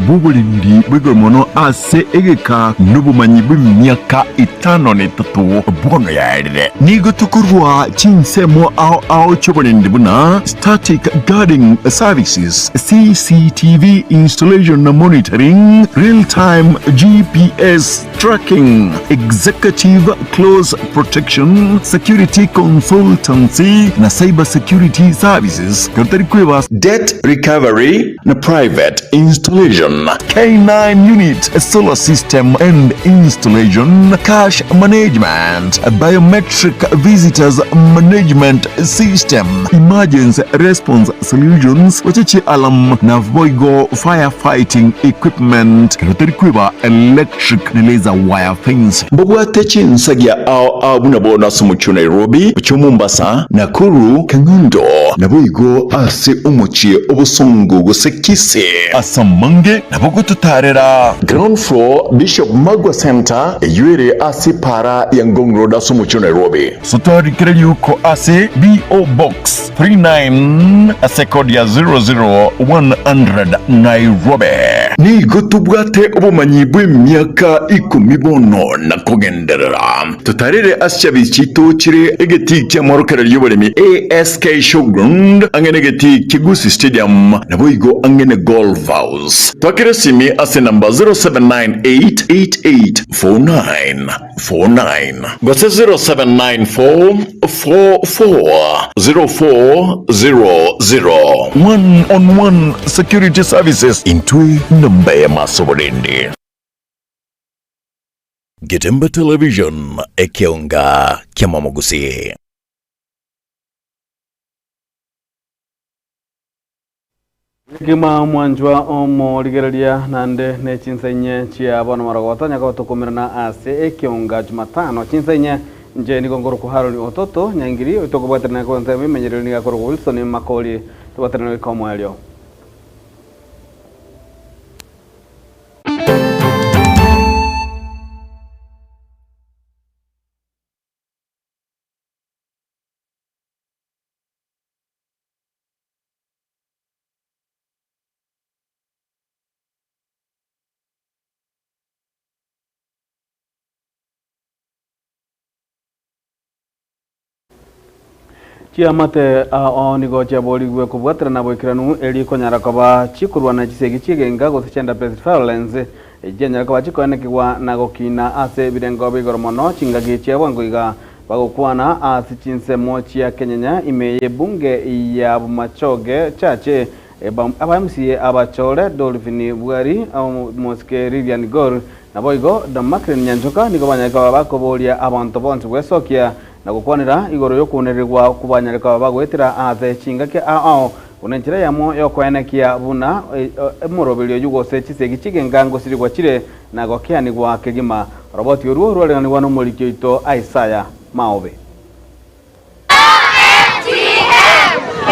bw'obulindi bw'igoromono ase egeka n'obumanyi bw'emyaka 53 bwono yaerire nigo tukurwa chinsemo ao ch'obulindi buna static guarding services, CCTV installation and monitoring, real-time GPS tracking, executive close protection, security consultancy na cyber security services, debt recovery na private installation, K9 unit solar system and installation, cash management, biometric visitors management system, emergency response solutions, wachichi alam na voigo firefighting equipment, electric na laser wire fence. Mbogwate chinsagia au abunabona sumuchu Nairobi, Mombasa, Nakuru, Kangundo, na voigo ase umuchie obusungu gusekise asamange na bogo tutarera ground floor Bishop Magwa Center eyuere ase para ya Ngong Road asumuchu Nairobi. Sotori kireli uko ase BO Box 39 ase kodi ya 00100 Nairobi. Ni gotubwate obumanyi bw'emyaka 10 bono na kugenderera tutarere asya bichito chire egeti kya morokera ly'oburemi ASK Showground angene geti Kigusi Stadium na boigo angene Golf House twakire simi ase namba 0798884949 gose 0794440400 one-on-one security services intwe namba ya masobolindi. Getemba Television ekionga kya Mamagusi. Gima mwanjwa omo ligeralia nande ne chinsenye chia bono maragota nyaka otokomerana ase ekionga Jumatano chinsenye nje ni gongoro kuharoli ototo nyangiri otokobwaterana konse bimenyerero ni gakoro Wilson Makoli twaterana komo elio. Chiamate onigo chaboli gwe kubwatra na boikiranu eli konyara kaba chikurwa na chisegi chigenga gothechenda president violence ejenya kaba chikonekwa na gokina ase birengo bigoromono chingagi chiabwango iga bagokwana ase chinsemo chia Kenyanya imeye bunge ya Bumachoge chache abamsie abachole Dolphine Bwari Moske Rivian Gor na boigo Damakren Nyanjoka niko banyaka bakobolia abantu bonse gwesokia na gukwanira igoro yo kunererwa kubanyareka bagwetira athe chingake unenjira yamo yo kwenekia buna murobelio yugose chisegi chigengango sirigwa chire na gokiani gwa kegima roboti oruo rwalengani wano molikito Isaiah Maobe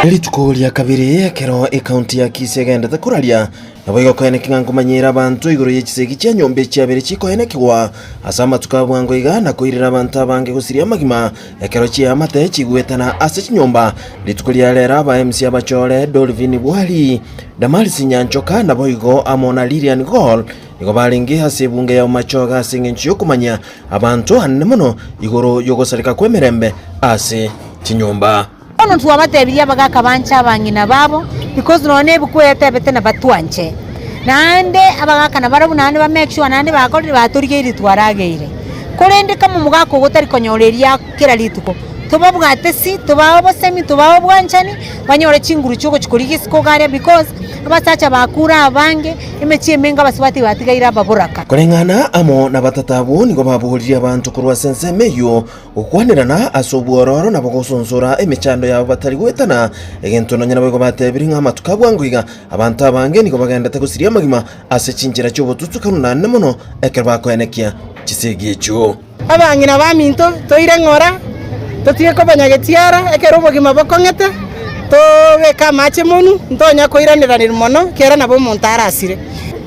Elitukolia kabiri kero county ya Kisegenda takuralia na boigo kweneka ngumanyira abantu igoro yechisegi kya nyombe kya bere chikoenekwa asama tukabwango iga na kuirira abantu abange gusiria magima ekero kya mate chigwetana ase chinyomba litukolia lera ba MC abachole Dolphine Bwari Damalisi Nyanchoka na boigo amona Lilian Gol niko balingi hase bunge ya Bumachoge singenchi yokumanya abantu hanne muno igoro yogosarika kwemerembe ase chinyomba ono tuwabatebiria bagaka bancha bangina babo because none bukwete bete na batwanche nande abagaka na barabu nande ba make sure nande bakori baturigeri twarageire kurende kama mugako gutari konyoreria kira lituko tubabwate si tubabo semi tubabo bwanchani banyore chinguru cyoko chikurigisi gare because abasacha bakura abange imechie menga baswati batigaira baburaka kurengana amo na batatabu niko babuhurira abantu kurwa sensemeyo ukwanirana asobuororo na bogosonsora emechando ya batari gwetana egento nanyana bego batebiri nka matukabwanguiga abantu abange niko bagenda tagusiria magima ase chinjira cyo bututukanu nanne muno ekerba kwenekia chisegi cyo abangina baminto toire ngora totie ko banyagetiara ekero bogima bokongete to weka mache monu ntonya koiranira mono kera nabo montarasire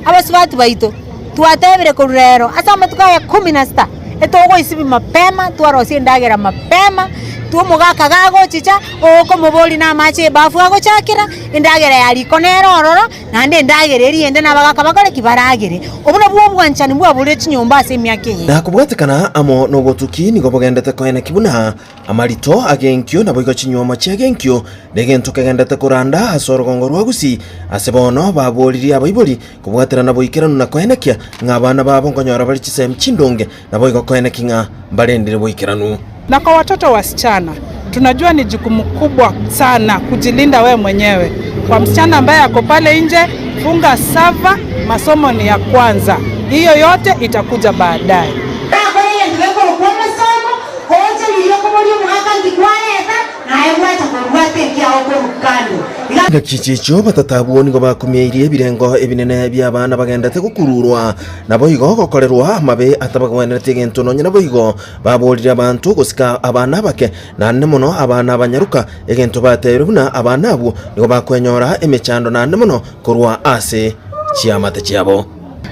abaswati baito twatebere kurero asa matukaya 16 etogo isibi mapema twarosie ndagera mapema tu mugaka gagochicha oko muboli na mache bafu agochakira endagera yali konero ororo nande endagera eri ende nabagaka bakore kibaragire obuna bwo bwanchani bwa bule chinyomba ase myake na kubwatekana amo no botuki nigo bogendete koene kibuna amarito agenkyo na boigo chinyoma chiagenkyo negento kagendete kuranda asorogongo rwagusi asebono baboliri abaiboli kubwatera na boikera na koenekia ngabana babo ngonyora bali chisem chindonge na boigo koenekinga balendire boikeranu. Na kwa watoto wasichana tunajua ni jukumu kubwa sana kujilinda we mwenyewe. Kwa msichana ambaye ako pale nje, funga sava, masomo ni ya kwanza. Hiyo yote itakuja baadaye. Gakichicho batatabuo nigo bakumyeiriye birengo ebinene by'abana bagendete gukururwa nabo igo gokorerwa amabe atabagwenete gento nonye nabo igo babolira abantu gusika abana bake nanne muno abana abanyaruka egento baterubuna abana abo nigo bakwenyora emechando nanne muno kurwa ase chiamate chiabo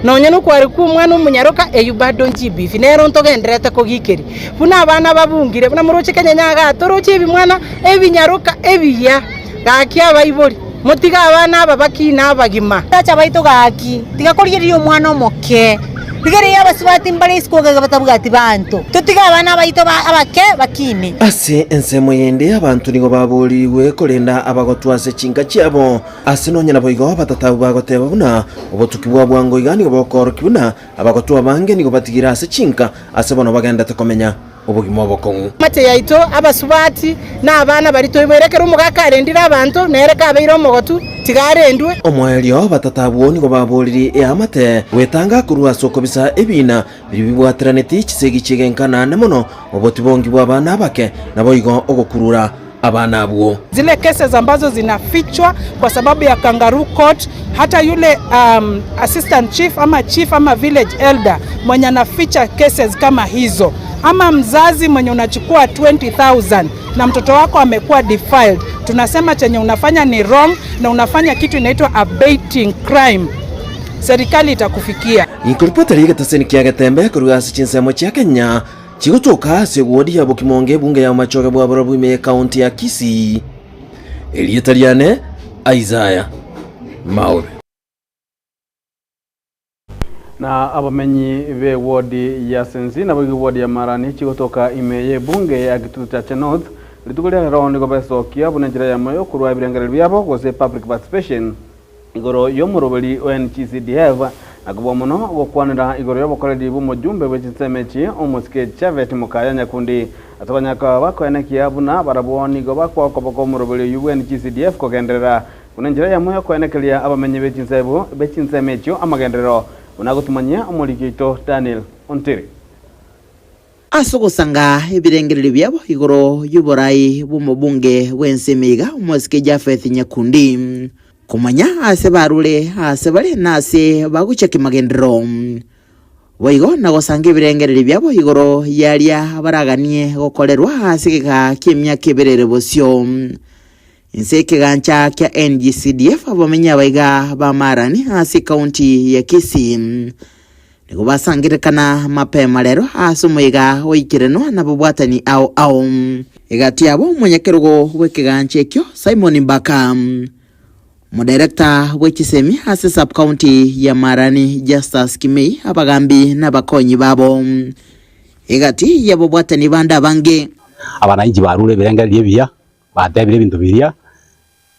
nonye nukwari kumwana umunyaruka eyubado njibifi nero ntogenderete kogikeri buna abana babungire buna muruche kenyanyaga toroche ebimwana ebinyaruka ebiya gaki abaibori mutiga abana aba bakina abagima tacha baito gaki tiga korigerio mwana omoke tigere yabasibati mbale iskoga batabugati bantu tutiga abana baito abake bakine ase ensemo yende abantu nigo baboliwe kolenda abagotwase chinga chiabo ase nonye nabo igo batatabu bagoteba buna obotuki bwa bwango igani bokorokibuna abagotwa bange nigo batigira ase chinka ase bono bagenda tekomenya obugimo bokongu mate yaito abasubati na abana barito iberekera umugaka arendira abantu nereka abeiro mogotu tigarendwe omwelio batatabu nigo baboliri amate wetanga kurwa soko bisa ebina bibibwatraneti chisegi chigenkana nemono obotibongi bwa abana bake nabo igo ogokurura abana abo zile cases ambazo zinafichwa kwa sababu ya kangaroo court. Hata yule assistant chief ama village elder mwenye anaficha cases kama hizo, ama mzazi mwenye unachukua 20,000 na mtoto wako amekuwa defiled, tunasema chenye unafanya ni wrong na unafanya kitu inaitwa abating crime, serikali itakufikia. Inkuripota liga taseni kia gatembe kurugasi chinsemo chia Kenya chigutuka segwodi ya Bokimonge bunge ya machoga bwa Borobu ime county ya Kisii. Elietariane Isaiah Maure. Na abamenyi be wodi ya Sensi na wodi ya Marani chigutuka ime bunge ya Gitutu Chache North litukulia round go besokia bunenjira ya moyo kurwa ibirengere byabo gose public participation igoro yomurobeli ONCCDF agubwa muno gokwanira igoro yobokoredi bumujumbe bw'ekisemechi omusike Chavet Mukaya Nyakundi atabanyaka bakoenekia buna baraboni go bakwakoboko murobeli UNCCDF kogenderera bunenjira ya moyo koenekelia abamenyi b'ekinsemechi amagenderero unagutumanya omulikito Daniel Ontiri asogosanga ebirengerere byabo igoro y'uburai bw'umubunge w'ensemiga omusike Chavet Nyakundi kumanya ase barule ase bale nase bagucheka magendero boigo nagosanga ebirengerere byabo igoro yalia baraganie gokorerwa ase ka kimya keberere bosio inseke gancha kya NGCDF abamenya baiga ba Marani ase county ya Kisii nigo basangirekana mapema lero ase muiga oikireno na bubwatani ao igati abo munyakerogo wekigancha ekyo Simon Mbaka Mudirector w'ekisemi ase sub county ya Marani Justus Kimei abagambi n'abakonyi babo igati yabo bwatani banda bange abananchi barure birengerere bya batebire bintu biria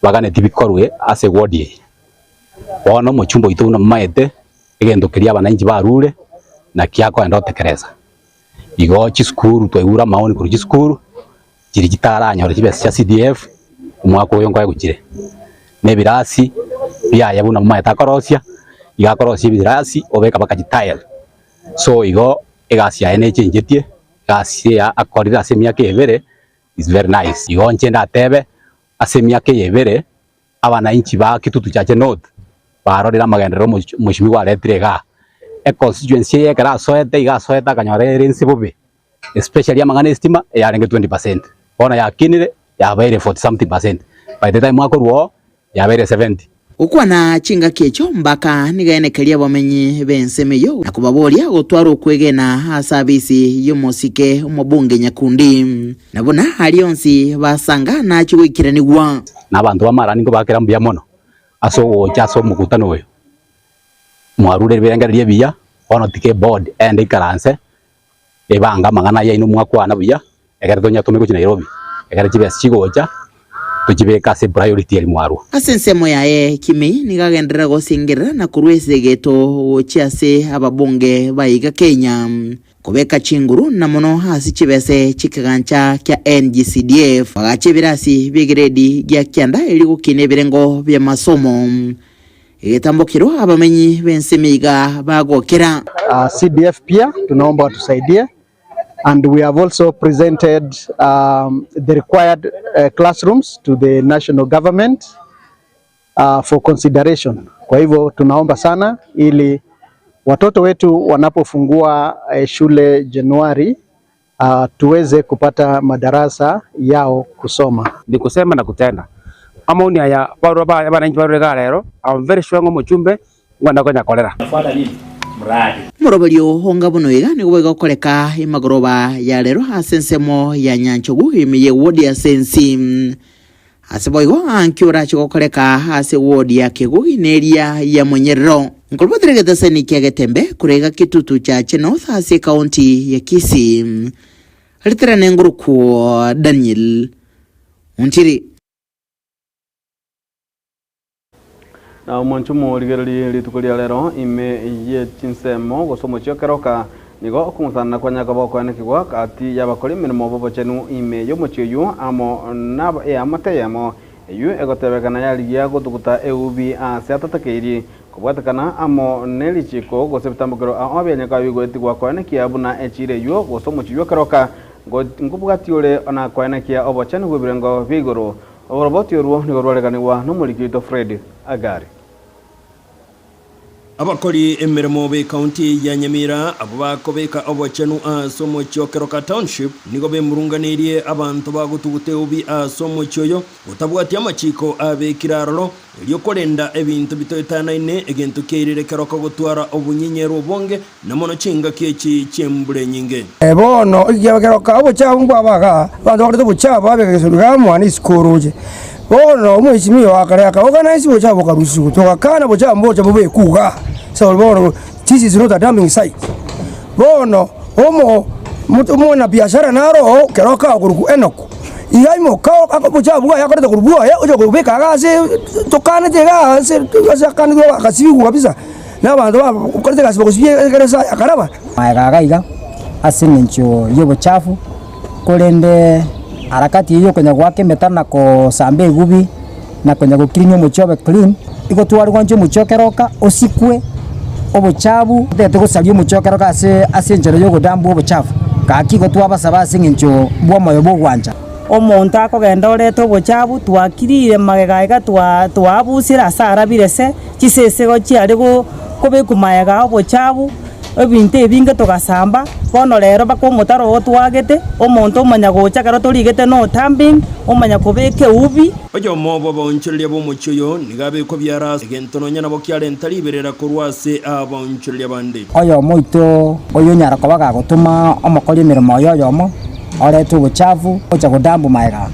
bagane tibikorwe ase wodi bono muchumbo itu na maete egendo keria abananchi barure na kiako endo tekereza igo chiskuru twegura maoni kuri chiskuru kiri kitara nyore kibese cha CDF umwako yo ngoye gukire nebirasi bya yabuna maeta korosia igakorosia birasi obeka bakagitile so igo egasia eneche njetie gasia akorira semia kebere is very nice igo nchenda atebe asemia kebere abananchi ba Gitutu Chache North barorera magendero mushimi wa letrega e constituency ye kara soete iga soeta kanyore rinsi bobe especially amangane estima yarenge 20% bona yakinire ya bare 40 something percent by the time akorwo ya bare 70 ukwana chinga kecho mbaka nigaenekeria bamenyi bensemeyo na kubaboria gutwara kwegena service y'omosike omobunge Nyakundi nabona hari onsi basanga na chigwikiranigwa n'abantu bamarani ngo bakera mbya mono aso chaso mukutano we mwarure birengererie biya ono tike board and ikaranse ebanga mangana ya ino mwakwana biya egere tonya tumiko Nairobi egere chibe chigocha tujibeka se priority ali mwaru asensemo yae kimi nigagendera gosingira na kurwese geto chiase ababunge baiga Kenya kubeka chinguru na mono hasi chibese chikagancha kya NGCDF bagachibirasi bigredi gya kyanda eli gukine birengo bya masomo itambokiro abamenyi bensemiga bagokera CDF pia tunaomba watusaidie, and we have also presented the required classrooms to the national government for consideration. Kwa hivyo tunaomba sana ili watoto wetu wanapofungua shule Januari tuweze kupata madarasa yao kusoma. Ni kusema na kutenda. Amoni aya baroba abananyi barega rero I'm very sure ngo muchumbe ngwana konya kolera. Nafuata nini? Mradi. Moroberio honga bonoiga ni gwega koleka imagoroba ya rero hasensemo ya Nyanchogu imiye wodi ya sensi. Aseboigo ankiora chikokoleka hase wodi ya Kegugi neria ya Munyerero. Nkolbotere gedaseni kiagetembe kurega kitutu cha North hase county ya Kisii. Alitera nenguru kwa Daniel Untiri. Na mwanchumo ligerali litukulia lero ime ye chinsemo gosomo chiokeroka nigo kumusana kwa nyakabo kwa nekigwa ati yabakoli mirimo bobo chenu ime yomochio yu amo naba amateyamo yu egotebekana yaligia gutukuta eubi asiatatakiri kubwatakana amo nelichiko gosebitambukiro abya nyakabigo etigwa kwa nekiabu na echire yu gosomo chiokeroka ngubugatiole ona kwa nekia obo chenu gubirengo bigoro Roboti ruo ni gorwareganiwa n'umulikito Fred Agari. Abakori emirimo be county ya Nyamira abo bakobeka obwachenu asomo Kyokeroka township nigo bemurunganirie abantu bagutugute ubi asomo Kyoyo utabwati amachiko abekirarolo elyo kolenda ebintu bitoyitanaine egento keirire Keroka gutwara obunyinyero bonge namono chinga kyechi chembure nyinge bono Kyokeroka obuchabungwa baga bantu bakore buchaba abekesuruga mwani skoruje bono umwishimiyo wakareka organize buchabo karusi kutoka kana buchabo mboja bube kuga so bono this is not a dumping site bono mutu na biashara naro Keroka kuruku enoko igaimo kao akabuchabo yakoreta kurubua ya ujo kubeka gase tokane tega se akani kwa kasibi kabisa na bantu bakoreta gase bakosiye gereza akaraba magaga iga asinencho yobo chafu kolende harakati hiyo kwenye gwake metana ko sambe gubi na kwenye gukirinyo muchobe clean iko tuwarwa nje muchokeroka osikwe obuchabu tete gusalyo muchokeroka ase njero yo godambu obuchafu kaki go twabasaba singincho bwo moyo bugwanja omuntu akogenda orete obuchabu twakirire magegaiga twabusira sara birese chisesego chiari kubikumayega obuchabu ebintu ebinge tugasamba bono rero bakomutaro otwagete omuntu omanya gocha karo torigete no tambing omanya kubeke ubi ojo mobo bonchirya bo muchoyo nigabe ko byara egento no nyana bokyale ntaliberera kurwase abonchirya bande oyo moito oyo nyara ko baga gutuma omokori mirimo yoyomo orete obuchafu ocha godambu maega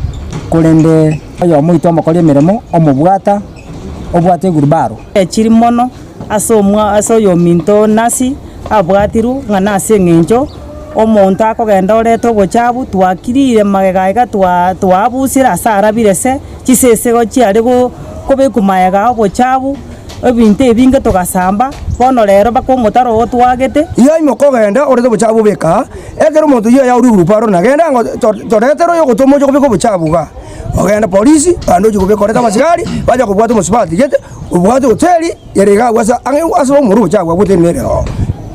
kulende oyo moito omokori mirimo omubwata obwate gurbaro echiri mono aso yo minto nasi abwatiru ngana sengencho omuntu akogenda orete obuchabu twakirire magegaiga twabusira sara birese chisesego chiari kubikumayega obuchabu ebintu ebinge tugasamba bono rero bakomutaro otwagete yaimo kogenda orete obuchabu beka ekero omuntu ya uri gruparo nagenda ngo toretero yo gutomo yo kubiko obuchabu ga ogenda polisi bando yo kubiko orete amasigari baja kubwata omusipati gete ubwate hoteli yerega wasa ange wasa omuru obuchabu abutenerero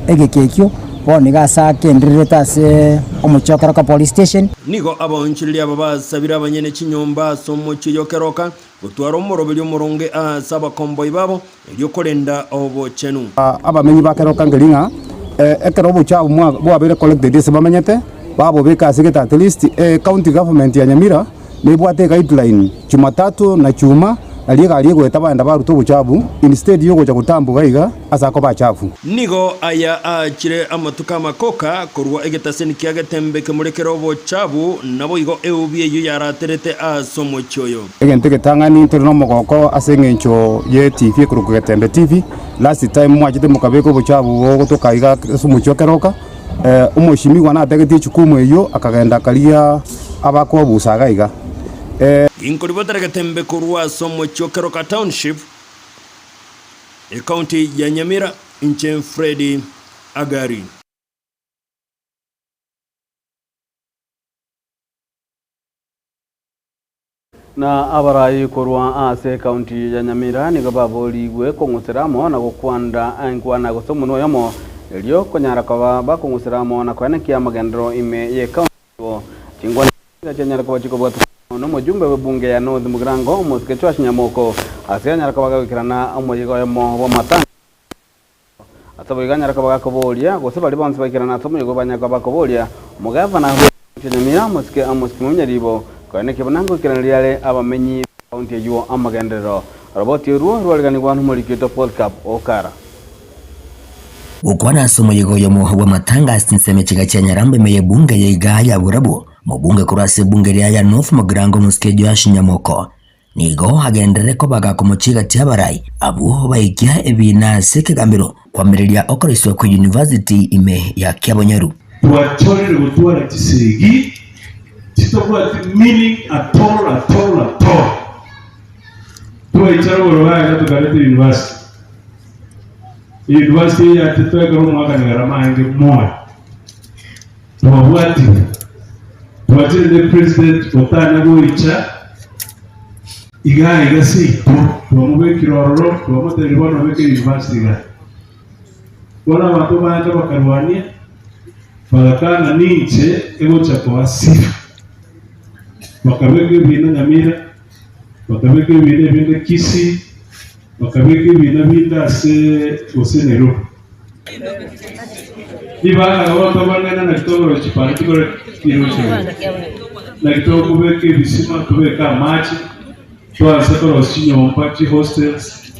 egekekyo boni gasa kendireta se omuchokeroka police station nigo abonchirya babasabira abanyene chinyomba somo Kyokeroka gutwara omuroberi omuronge asaba komboi babo elyo kolenda obochenu abamenyi bakeroka ngelinga ekero obuchabu bwabere collected ese bamenyete babo beka sigeta at least county government ya Nyamira nebwate guideline Jumatatu na Chuma aliye gweta banda baruta obuchafu instead yo gocha gutambuga iga asako bachafu nigo aya achire amatuka makoka korwa egetaseni kia getembe kemurekero obuchafu nabo igo eubie yo yaraterete asomo choyo egente getangani turi no mogoko asengencho ye TV kuruko getembe TV last time mwachite mukabeko obuchafu bo gutuka iga asomo chokeroka umushimigwa na ategete chukumu eyo akagenda kalia abako busaga iga inkoribotera getembe korwa asomo chokeroka township county ya Nyamira inche Freddy Agari. Na abarai korwa ase county ya Nyamira nigo baboligwe kong'usiramo na gukwanda enkwana gosomuno yamo elio konyara kwa bakong'usiramo na kwenekia magendero ime ye county chingwana ya nyara kwa chiko bwatu no mujumbe webunge ya North Mugirango musikechwa Shinyamoko ase nyara kwa bagikirana omuyigo yamo bo matanga atabo iganyara kwa bakabolia gose bali bonse bakirana atomo yigo banyaka bakobolia mugavana Nyamira musike munyaribo kwane kibonango kiranaliale abamenyi county yuo amagendero roboti ruo rwaliganirwa n'umurikito World Cup okara ukwana somo yigo yomo wa matanga sinseme chiga cha Nyarambe meye bunge ya igaya burabu mubunge kurase bunge ya North Mugirango musikejo Shinyamoko nigo hagendere ko bagakomochiga cyabarai abo bayikia ebina sekegambiro kwamirelia okoreswa ku university ime ya Kyabonyeru tuwachorere gutwara kisegi titokuwa meaning at all tuwaichara gorobaya tukarete university ya titweka mwaka ni gharama yange moja tuwatire the president otana goicha iga si tuwamube kirororo tuwamote ribono weke university ga wana watu baada bakarwania bagakana ninche egocha kwa sifa bakabeke ibintu Nyamira bakabeke ibintu Kisi bakabeke ibintu se Nairobi niba abato bangana na kitoro chipari kiko kiruche na kitoro kubeke bisima kubeka machi twaza ko Shinyompa chi hostels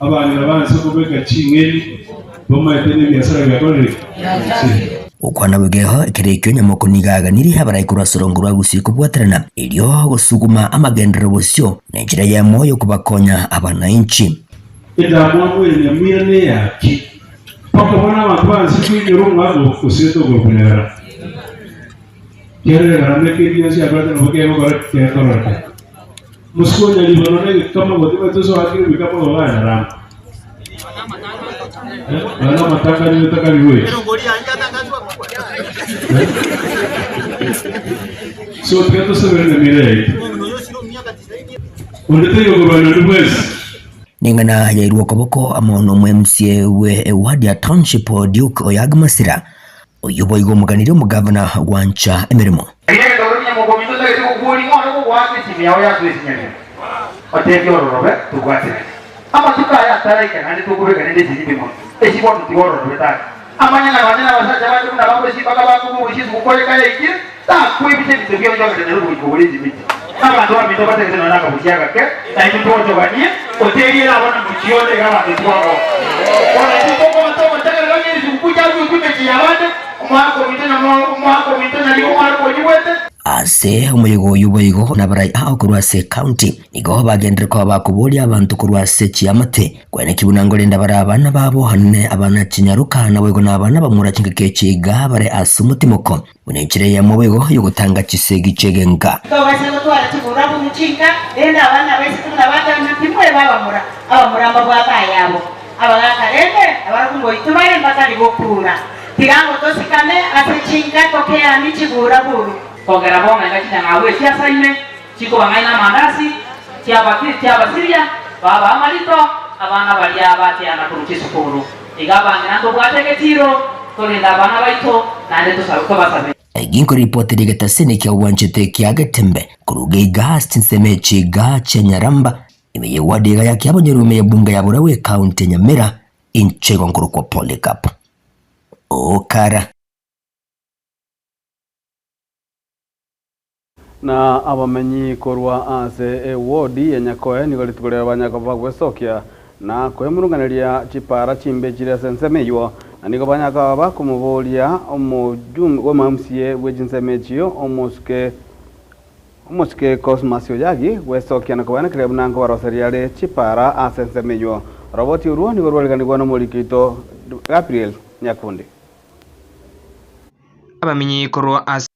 abana banse kubeka chingeli bomaitene biasara yakore ukwana bugeho kirikyo Nyamoko nigaga niri habarai kurasirongurwa gusiku bwaterana ilio gusuguma amagendero bosyo nenjira ya moyo kubakonya abananchi edamwa Nyamira ne yaki pako bona abantu banzi kwinyoro mwago kuseto gokunera kere rameke biasi abata ngoke ngora kera muskonya libonone kama botima tozo akiri bikapa bana ram Bana mataka ni mataka liwe so trato saber Nyamira ondete yogorwana lubwezi ningana yairwo koboko amono MCA we wadi ya township Duke Oyagmasira oyubo igo muganire mu governor wancha emirimo amatukaya ataraika kandi tukubeka nende zibimo ekibonu tiworo betaka amanyana basaja bandi kuna bamwe sibaka bakubu bushizu kukoleka iki ta kuibite bitokyo byo ngene rubu buri zibiti abantu bamito bategeze naka busyaga ke tayi tojo banie hoteli era abana mukione gaba nditwako ona ndiko ko tagara ngiri zikuja kumechi yabande umwako mitena liko marko jiwete ase umuyigo yuboyigo nabarai aho kurwase county nigo bagendere ko bakubolia abantu kurwase Chiamate kwene kibunango lenda barabana babo hanne abana Kinyaruka na wego nabana bamura kingekechiga bare asumutimoko unenchire ya mubego yugutanga kisegi chegenga to base gutwara kibura mu mucinga enda abana bese tunabanda natimwe babamura abamura mababa yabo abagaka rende abarakungo itubare mbakari bokura tirango tosikane asechinga tokea michibura buru kongera bonga ngakita ngawe siasa ime chiko bangaina mandasi tiaba siria baba amarito abana bali abati anakuruchi sukuru igabanga ndo bwategetiro tolinda abana baito nande tusaruko basabe ginko ripoti ligeta seneki wanchete kiagatembe kuruge gas nseme chiga chenyaramba imeye wadiga ya Kyabonyeru imeye bunga ya Burawe county Nyamira inchego nkuru kwa Polycarp okara na abamenyi korwa ase wodi ya Nyakoe nigo litukolera banyako bagwesokia na kwemurunganiria chipara chimbe chire sensemeyo nigo banyako bakumubolia omujumbe wa mamsie wejinsemechio omuske Cosmas Oyagi wesokia nakobana kire bunango baroseriale chipara ase sensemeyo roboti uruo nigo rwaliganirwa no mulikito Gabriel Nyakundi abamenyi korwa ase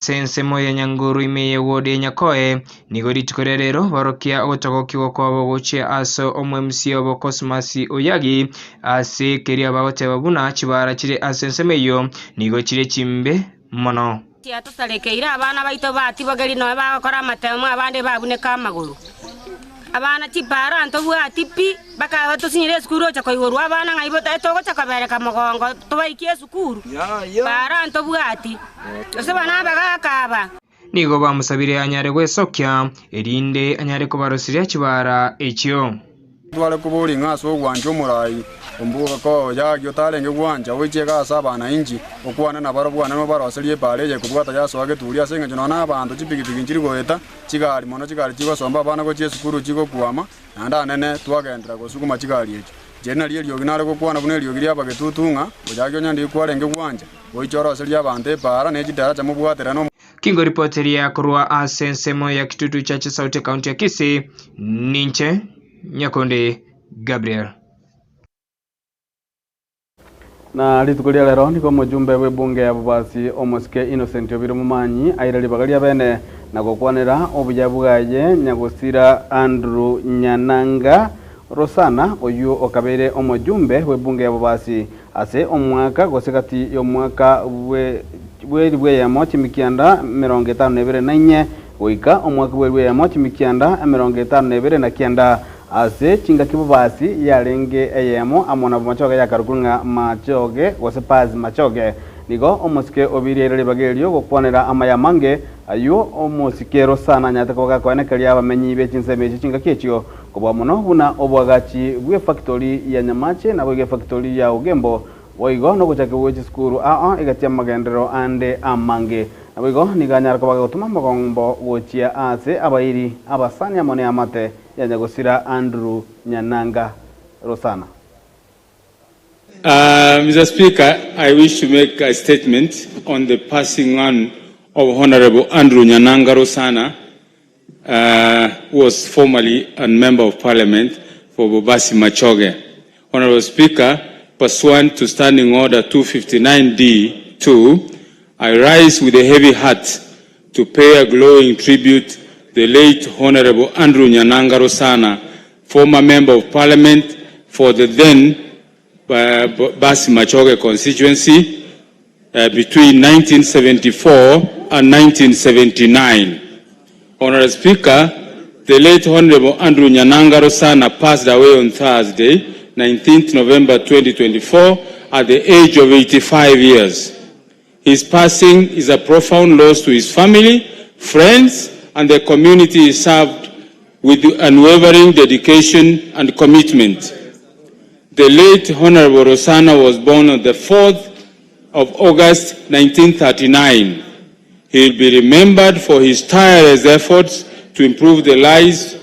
sensemo ya Nyanguru imeye wode Nyakoe nigo litukolera rero barokia ogotogokirwa kwabo gochia aso omwemsi obo Cosmas Oyagi ase keria bagoteba buna chibara chire asensemeyo nigo chire chimbe mono Tusarekeire abana baito bati bageri no bagakora amatemo abande babuneka amaguru abana chipara ntobwa tipi baka tusinyire skuru cha koigorwa abana ngaibo taito gocha kabereka mugongo tubaikie sukuru para ntobwati ose bana bagakaba nigo bamusabire anyare gwesokia erinde anyare kubarosiria chibara ekyo twale kubuli ngaso gwanje omurai ombuga ko yagyo talenge gwanja wichega asabana inji okwana na barobwana no baroserie paleje kubwata yaso agetulia senga jino na abantu chipigipigi njiri goeta chigali mono chigali chigo somba abana go chesukuru chigo kuama nanda nene twagendera gosukuma chigali echo jena liyo ginare go kwana bune liyo giria bagetutunga oyagyo nyandi kwalenge gwanja oichoroserie abantu para ne chidara cha mubwatera no Kingo reporteria korwa asensemo ya kitutu cha Sauti County ya Kisii Ninche Nyakonde Gabriel na litukulia lero niko mujumbe webunge ya bubasi omuske Innocent Obiro Mumanyi airali bagalia bene na gokwanira obujabugaye Nyagosira Andrew Nyananga Rosana oyu okabere omujumbe webunge ya bubasi ase omwaka gosekati y'omwaka bwe ya mochi mikianda 54 oika omwaka bwe ya mochi mikianda 59 ase chinga kibubasi yarenge eyemo amona machoge yakarukunga machoge gosepazi machoge nigo omuske obirere bagelio gokwanira amayamange ayo omusikero sana nyata koga kwanekalia abamenyi bechinsemeje chinga kechio kubwa muno buna obwagachi bwe factory ya Nyamache na bwe factory ya Ugembo boigo no guchake wechi skuru igatia magendero ande amange nabigo niganyara ko bagotuma magombo gochia ase abairi abasanya mone amate ya Nyagosira Andrew Nyananga Rosana. Mr. Speaker, I wish to make a statement on the passing on of Honorable Andrew Nyananga Rosana, who was formerly a Member of Parliament for Bobasi Machoge. Honorable Speaker, pursuant to Standing Order 259D2, I rise with a heavy heart to pay a glowing tribute the late Honorable Andrew Nyananga Rosana, former Member of Parliament for the then Basi Machoge constituency between 1974 and 1979. Honorable Speaker, the late Honorable Andrew Nyananga Rosana passed away on Thursday, 19th November 2024, at the age of 85 years. His passing is a profound loss to his family, friends, and the community he served with unwavering dedication and commitment. The late Honorable Rosana was born on the 4th of August 1939. He will be remembered for his tireless efforts to improve the lives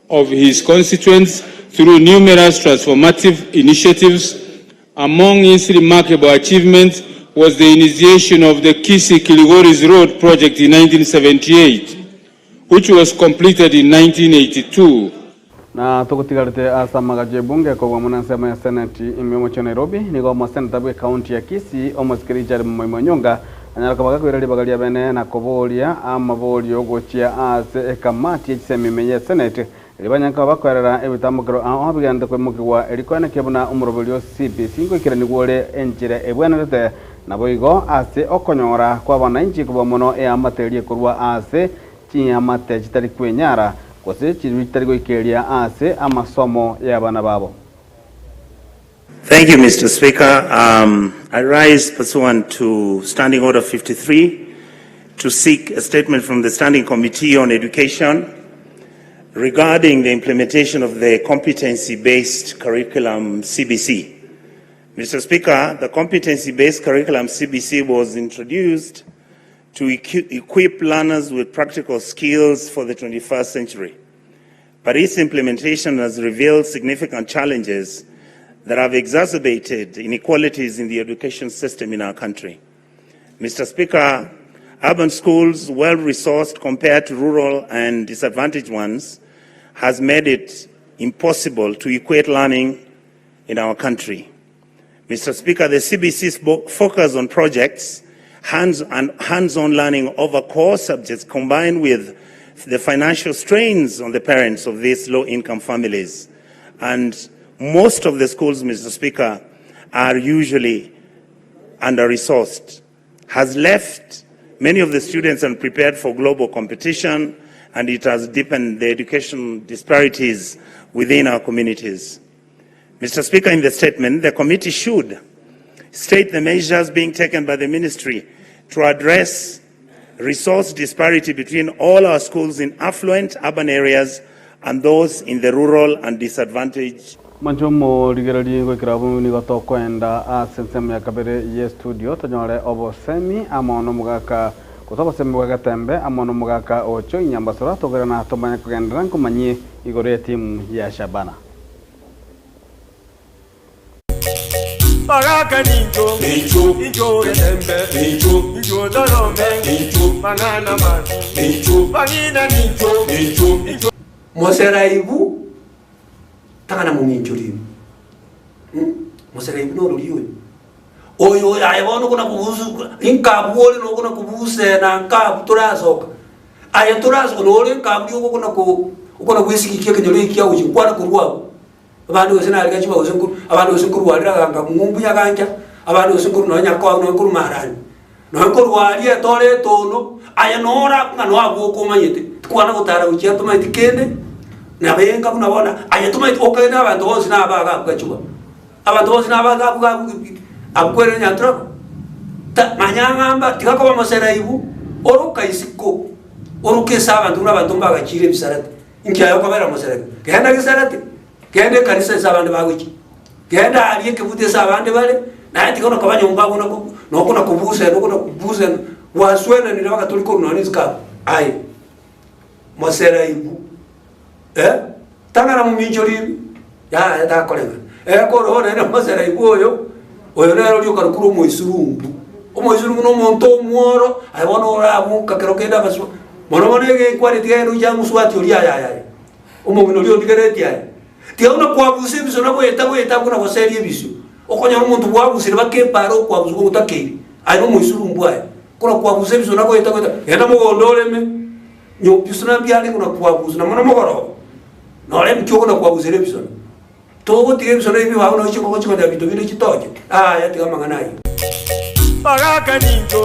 of his constituents through numerous transformative initiatives. Among his remarkable achievements was the initiation of the Kisii-Kilgoris Road project in 1978, which was completed in 1982. Na tukutigarite asamaga jebunge kwa mwanasema ya Senate imemo cha Nairobi nigo mo Senate bwe county ya Kisii omusikirija Monyonga anyara kabaga kwirali bagalia bene na kobolia amabolio gochia ase ekamati ekisememenye Senate libanyaka bakwerera ebitambukiro abiganda kwemukirwa elikwana kebuna umurobolio CPC ngo kirani gwole enjire ebwanarete naboigo ase okonyora kwa bananchi kuba muno amaterie kurwa ase chiamate chitari kwenyara kwase chitari goikeria ase amasomo ya bana babo. Thank you, Mr. Speaker. I rise pursuant to Standing Order 53 to seek a statement from the Standing Committee on Education regarding the implementation of the competency-based curriculum CBC. Mr. Speaker, the competency-based curriculum CBC was introduced to equip learners with practical skills for the 21st century. But its implementation has revealed significant challenges that have exacerbated inequalities in the education system in our country. Mr. Speaker, urban schools, well-resourced compared to rural and disadvantaged ones, has made it impossible to equate learning in our country. Mr. Speaker, the CBC's focus on projects, hands-on learning over core subjects, combined with the financial strains on the parents of these low-income families. And most of the schools, Mr. Speaker, are usually under-resourced, has left many of the students unprepared for global competition, and it has deepened the education disparities within our communities. Mr. Speaker, in the statement, the committee should state the measures being taken by the ministry to address resource disparity between all our schools in affluent urban areas and those in the rural and disadvantaged. Manjomo ligerali gwikirabu ni gotoko enda asensem ya kabere ye studio tanyore obo semi amono mugaka kutoba semi mugaka tembe amono mugaka ocho inyambasora togera na tomanya kugendera nkumanyi igore timu ya Shabana. Baraka ninjo, ninjo yetembe, ninjo dorome, mangana manu, bangina ninjo. Moseraibu, takana muninjo limu. Moseraibu no liyo. Oyo ayebono kuna kubusu, inkabu wole no kuna kubuse na inkabu turasoka. Aya turasoka no wole inkabu yo kuna kuisiki kia kenyole kia uji kwana kuruwa. Abantu bose nari gachi bose nkuru abantu bose nkuru walira ganga ngumbu yakanja abantu bose nkuru no nyakwa no nkuru marani no nkuru wali etore tono aya nora ngano abo ko manyete twana gutara uchi atuma itikende na benga kunabona aya tuma okenda abantu bose nabaga gachuba abantu bose nabaga akwere nyatro ta manyangamba tikako bamasera ibu oroka isiko oroke saba ndura abantu mbaga chire bisarate inkiayo kabera masera genda gisarate gende kanisa sabande bagwiki genda aliye kivute sabande bale na ati kono kabanya umbago no kuna kubusa no kuna kubusa waswena ni baka tuliko no niska ai mosera ibu tangana mu minjoli ya ta kolenga ko ro na mosera ibu oyo na ro lyo karukuru mu isurumbu o isurumbu no monto muoro ai wono ra mu kakero kenda baso mono monege kwali tiga no jamu swati oli ya umo bino lyo digereti ai tia una kuabuze biso na kweta kuna waseri biso okonya umuntu kuabuze bake paro kuabuze ko utakeri ai no muisuru mbwaye kuna kuabuze biso na kweta yenda mugondole me nyo biso na byali kuna kuabuze na mono mogoro no le mchoko na kuabuze biso to tige biso na ibi wa una chiko chiko da bito bino chitoje ya tiga mangana yi Baraka ninjo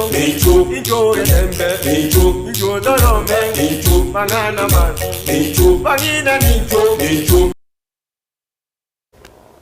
yetembe, ninjo dorome, mangana manu, bangina ninjo.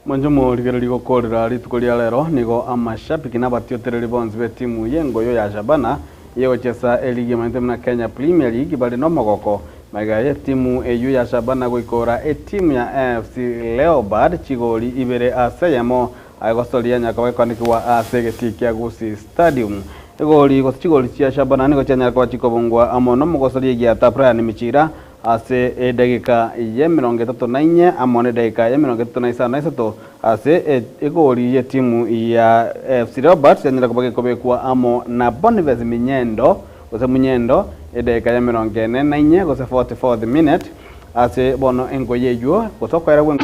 Manjomo ligerali gokorera rituko ria lero nigo amashabiki nabatiotereri bonzi be timu yengo yo ya Shabana iyo chesa eligi mantemu na Kenya Premier League bali no mogoko magaye timu eyu ya Shabana goikora timu ya AFC Leopard chigoli ibere aseyamo agosolia nyakawe kwanikiwa asegeti kya Gusi Stadium igoli gochigoli cia Shabana nigo chanya kwa chikobungwa amono mugosolia gya tapra ni michira ase dakika ya 34 amone dakika ya 35 ase igoli ya timu ya FC Leopards yanira kubage kobekwa amo na Boniface Munyendo gose Munyendo dakika ya 44 gose 44th minute ase bono engoyeyo gosokwera gwen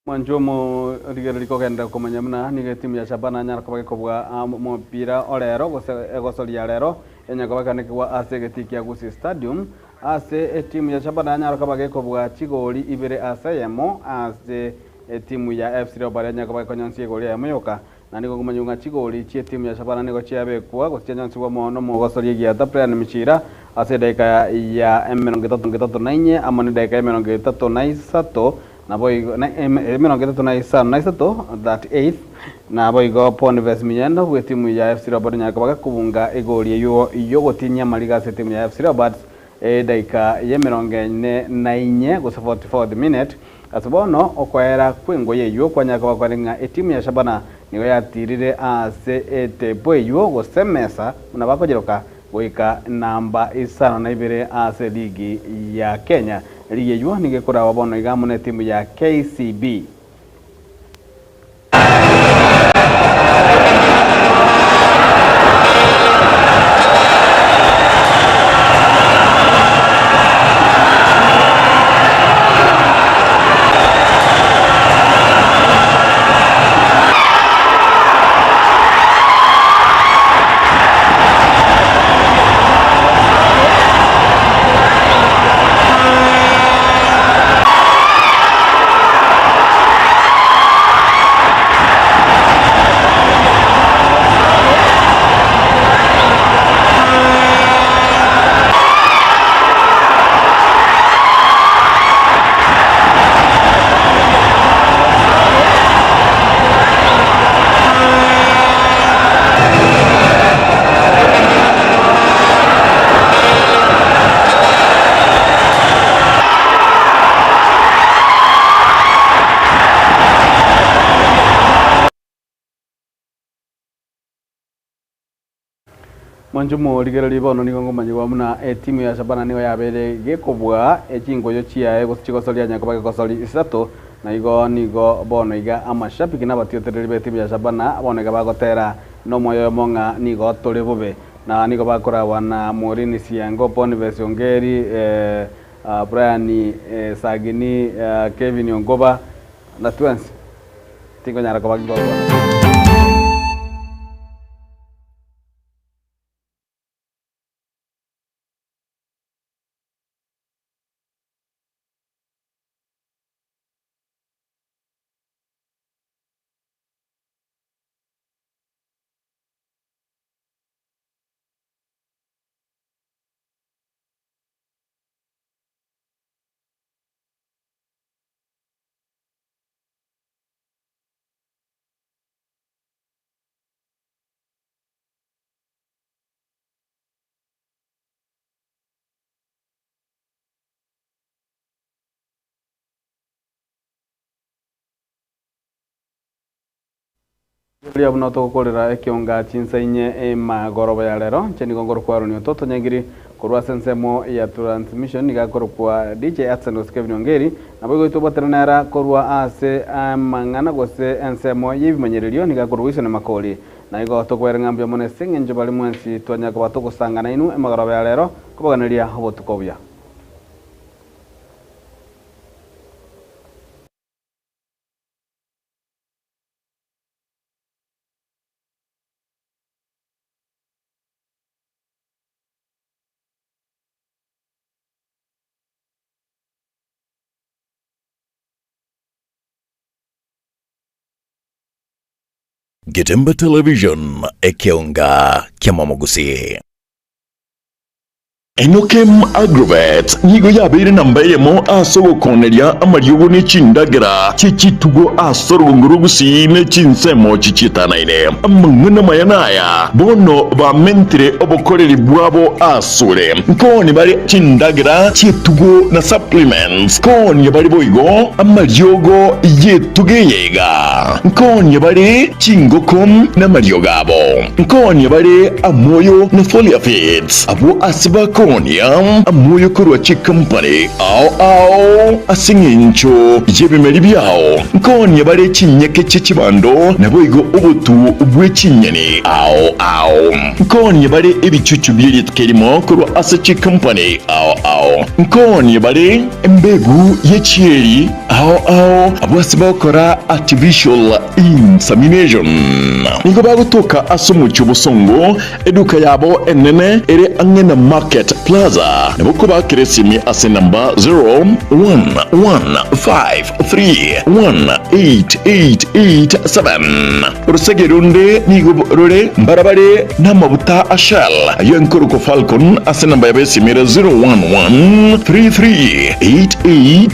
Manjomo ligerali kogenda komanyamna ni timu ya Shabana nyara kabage kobwa mupira orero gosolia rero enya kabage nikiwa asegeti kya Gusi Stadium ase timu ya Shabana Nyaroka bagekobwa chigori ibere asayemo ase timu ya FC Leopards nyakaba konyonsie gori ya Moyoka na niko kumanyunga chigori chie timu ya Shabana niko chiabekwa gosinyonsi wa mono mogosori gia Brian Michira ase dakika ya 34 amone dakika ya 33 na boy na 33 that 8 na boy Ponves Minyendo gwe timu ya FC Leopards nyakaba kubunga igori yo gotinya maliga se timu ya FC Leopards dakika ya 44 gusa 44 minute asobono okwera kwengo yeyo kwanyaka bakwarenga timu ya Shabana niwe yatirire ase etebo yeyo gosemesa na bakojeroka goika namba 52 ase ligi ya Kenya. Ligi yeyo nigekora wabono igamune timu ya KCB. Manjumo ligera libono nikongo manyiwa muna timu ya Shabana niyo yabere gekobwa chingoyo chia gochigosoria nyakaba gosori isato na nigo bono iga amashabiki n'abatiotereri timu ya Shabana aboneka bagotera no moyo monga nigo tore bobe na nigo bakora wana Morini Siango Ponves Ongeri Brian Sagini Kevin Ongoba na twins tingo nyara ko bagwa Kulia buno to kolera ekionga chinsainye magoroba ya lero cheni gongoro kwa ronyo toto nyangiri kurwa sensemo ya transmission nigakoro kwa DJ Atsanos Kevin Ongeri na bogo ito batranera kurwa ase mangana gose ensemo yibimanyererio nigakoro wisone makoli na igo to kwera ngambyo mone singe njobali mwensi twanya kwa batoko sangana inu magoroba ya lero kubaganiria hobotukobya. Getemba Television ekionga kiamamogusi. Enokem Agrovet nigo yabere nambayemo asogo konelia amaryogo ne chindagira chitugo asoro ngurugusi ne chinsemo chichitanaine amangana mayanaya bono ba mentre obokoreri bwabo asure nkoni bari chindagira chitugo na supplements nkoni bari boigo amaryogo yetugeyega nkoni bari chingokom na maryogabo nkoni bari amoyo na folia feeds abo asibako amoyo kurwa chikampani ao asingincho yebimeri byao nkoni bare chinyeke chikibando naboigo ubutu ubwe chinyani ao nkoni bare ibicucu byiri tkerimo kurwa asa chikampani ao yao nkoni bari mbegu yechieri ao abwasi bakora artificial insemination nigo bagutuka asumucho busongo eduka yabo enene ere angena market plaza nebuko bakiresimi ase namba 0115318887 urusegerunde nigo rore mbarabare n'amabuta ashal yenkuruko falcon ase namba yabesimira 0113388